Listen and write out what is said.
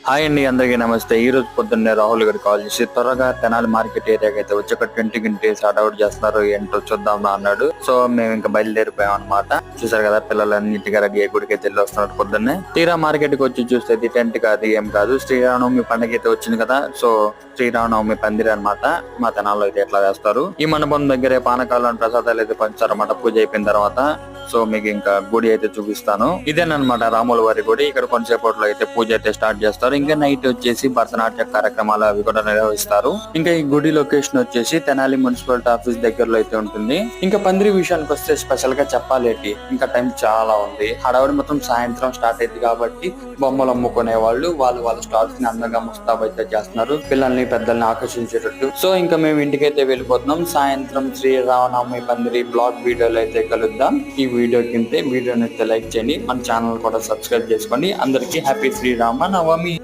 Hi అండి, అందరికీ నమస్తే. ఈ రోజు పొద్దున్నే రాహుల్ గారు కాల్ చేసి త్వరగా తెనాలి మార్కెట్ ఏరియాకి అయితే వచ్చి ఒక 20 గంటే అవుట్ చేస్తున్నారు, ఏంటో చూద్దామా అన్నాడు. సో మేము ఇంకా బయలుదేరిపోయాం అనమాట. చూసారు కదా, పిల్లలన్నింటిగా రెడీ అయ్యి గుడికి అయితే వెళ్ళి వస్తున్నారు పొద్దున్నే. తీరా మార్కెట్ కి వచ్చి చూస్తే ఇది టెంట్ కాదు, ఏం కాదు, శ్రీరామనవమి పండుగ అయితే వచ్చింది కదా. సో శ్రీరామనవమి పందిరి అనమాట. మా తెనాల్లో అయితే ఎట్లా వేస్తారు. ఈ మండపం దగ్గరే పానకాలను ప్రసాదాలు అయితే పంచుతారన్నమాట పూజ అయిపోయిన తర్వాత. సో మీకు ఇంకా గుడి అయితే చూపిస్తాను. ఇదేనమాట రాముల వారి గుడి. ఇక్కడ కొంతసేపట్లో అయితే పూజ అయితే స్టార్ట్ చేస్తారు. ఇంకా నైట్ వచ్చేసి భరతనాట్య కార్యక్రమాలు అవి కూడా నిర్వహిస్తారు. ఇంకా ఈ గుడి లొకేషన్ వచ్చేసి తెనాలి మున్సిపాలిటీ ఆఫీస్ దగ్గరలో అయితే ఉంటుంది. ఇంకా పందిరి విషయానికి వస్తే స్పెషల్ గా చెప్పాలేంటి, ఇంకా టైం చాలా ఉంది. హడావుడి మొత్తం సాయంత్రం స్టార్ట్ అయింది కాబట్టి బొమ్మలు అమ్ముకునే వాళ్ళు వాళ్ళ స్టాల్స్ ని అందంగా ముస్తాబు అయితే చేస్తున్నారు, పిల్లల్ని పెద్దల్ని ఆకర్షించేటట్టు. సో ఇంకా మేము ఇంటికైతే వెళ్ళిపోతున్నాం. సాయంత్రం శ్రీరామనవమి పందిరి బ్లాగ్ వీడియోలు అయితే కలుద్దాం. ఈ వీడియో కింద వీడియోని అయితే లైక్ చేయండి, మన ఛానల్ కూడా సబ్స్క్రైబ్ చేసుకోండి. అందరికీ హ్యాపీ శ్రీరామ నవమి.